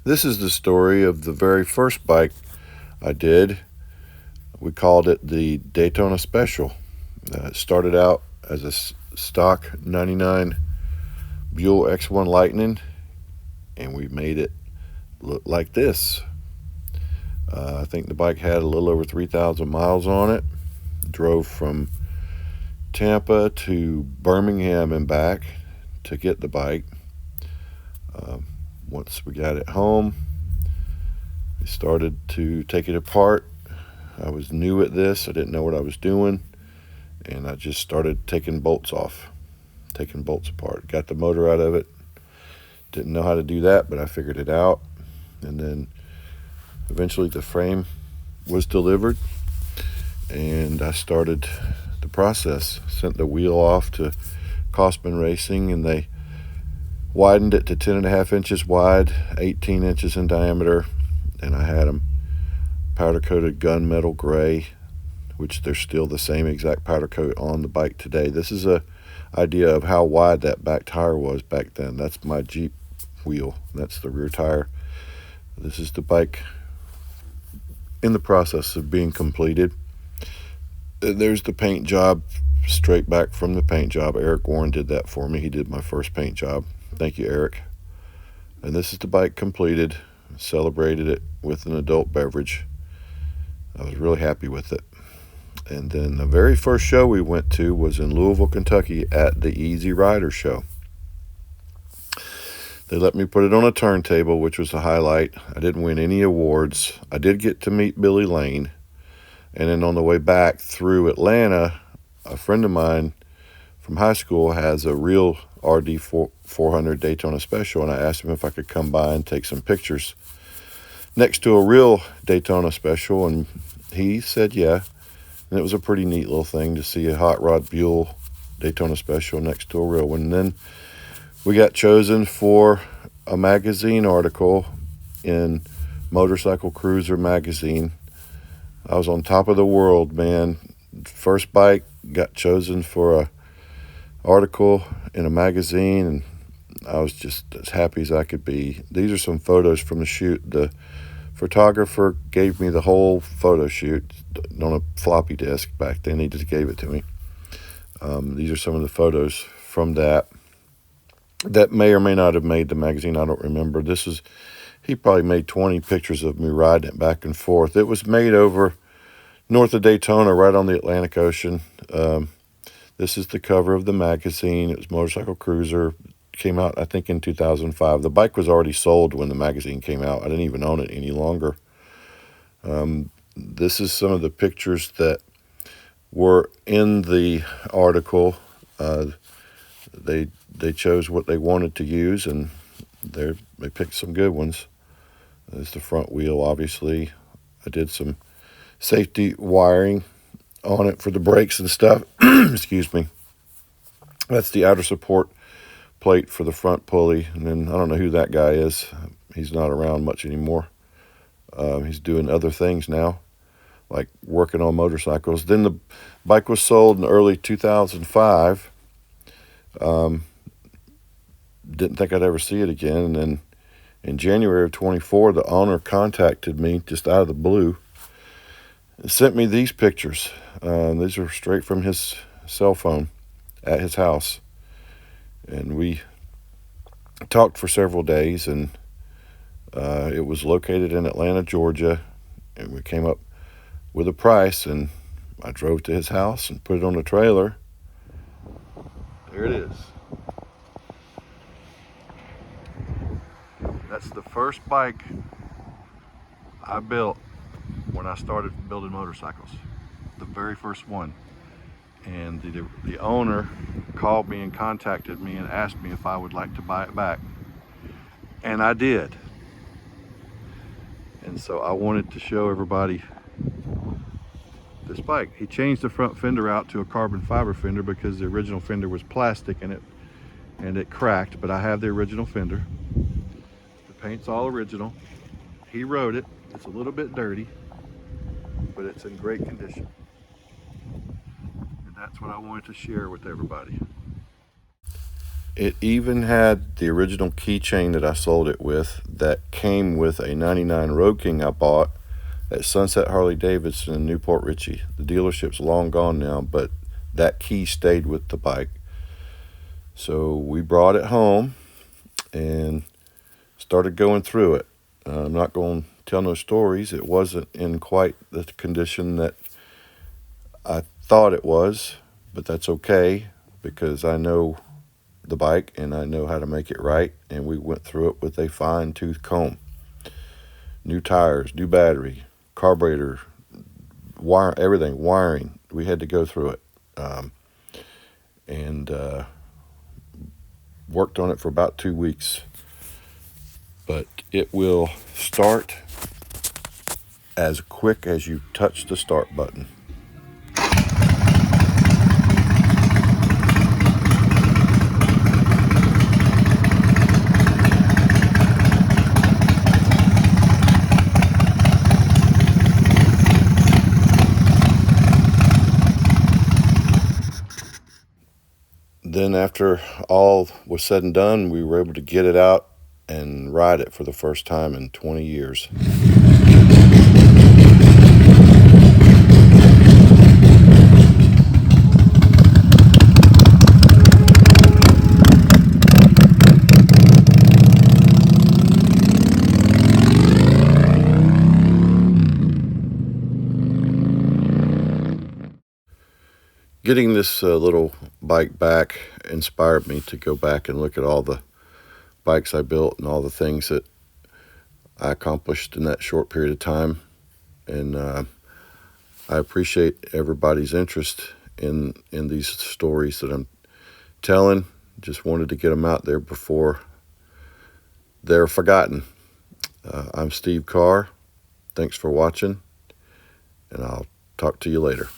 This is the story of the very first bike I did. We called it the Daytona Special. It started out as a stock 99 Buell X1 Lightning, and we made it look like this. I think the bike had a little over 3,000 miles on it. Drove from Tampa to Birmingham and back to get the bike. Once we got it home, we started to take it apart. I was new at this. I didn't know what I was doing, and I just started taking bolts off, taking bolts apart. Got the motor out of it. Didn't know how to do that, but I figured it out. And then eventually the frame was delivered, and I started the process. Sent the wheel off to Cosman Racing, and they widened it to 10.5 inches wide, 18 inches in diameter, and I had them powder coated gunmetal gray, which they're still the same exact powder coat on the bike today. This is a idea of how wide that back tire was back then. That's my Jeep wheel. That's the rear tire. This is the bike in the process of being completed. There's the paint job, straight back from the paint job. Eric Warren did that for me. He did my first paint job. Thank you, Eric. And this is the bike completed. Celebrated it with an adult beverage. I was really happy with it. And then the very first show we went to was in Louisville, Kentucky at the Easy Rider Show. They let me put it on a turntable, which was a highlight. I didn't win any awards. I did get to meet Billy Lane. And then on the way back through Atlanta, a friend of mine from high school has a real RD 400 Daytona Special, and I asked him if I could come by and take some pictures next to a real Daytona Special, and he said yeah. And it was a pretty neat little thing to see a hot rod Buell Daytona Special next to a real one. And then we got chosen for a magazine article in Motorcycle Cruiser magazine. I was on top of the world, man. First bike got chosen for a article in a magazine, and I was just as happy as I could be. These are some photos from the shoot. The photographer gave me the whole photo shoot on a floppy disk back then. He just gave it to me. These are some of the photos from that may or may not have made the magazine. I don't remember. He probably made 20 pictures of me riding it back and forth. It was made over north of Daytona, right on the Atlantic Ocean. This is the cover of the magazine. It was Motorcycle Cruiser. Came out, I think, in 2005. The bike was already sold when the magazine came out. I didn't even own it any longer. This is some of the pictures that were in the article. They chose what they wanted to use, and they picked some good ones. There's the front wheel, obviously. I did some safety wiring on it for the brakes and stuff. Excuse me. That's the outer support plate for the front pulley. And then I don't know who that guy is. He's not around much anymore. He's doing other things now, like working on motorcycles. Then the bike was sold in early 2005. Didn't think I'd ever see it again. And then in January of 24, the owner contacted me just out of the blue and sent me these pictures. These are straight from his cell phone at his house. And we talked for several days, and it was located in Atlanta, Georgia. And we came up with a price, and I drove to his house and put it on the trailer. There it is. That's the first bike I built when I started building motorcycles. The very first one. And the owner called me and contacted me and asked me if I would like to buy it back. And I did. And so I wanted to show everybody this bike. He changed the front fender out to a carbon fiber fender because the original fender was plastic and it cracked, but I have the original fender. The paint's all original. He wrote it. It's a little bit dirty, but it's in great condition. And that's what I wanted to share with everybody. It even had the original keychain that I sold it with that came with a 99 Road King I bought at Sunset Harley Davidson in Newport Richey. The dealership's long gone now, but that key stayed with the bike. So we brought it home and started going through it. I'm not going to tell no stories. It wasn't in quite the condition that I thought it was, but that's okay because I know the bike and I know how to make it right. And we went through it with a fine-tooth comb. New tires, new battery, carburetor, wire, everything, wiring. We had to go through it, and worked on it for about 2 weeks. But it will start as quick as you touch the start button. Then after all was said and done, we were able to get it out and ride it for the first time in 20 years. Getting this little bike back inspired me to go back and look at all the bikes I built and all the things that I accomplished in that short period of time. And I appreciate everybody's interest in these stories that I'm telling. Just wanted to get them out there before they're forgotten. I'm Steve Carr. Thanks for watching, and I'll talk to you later.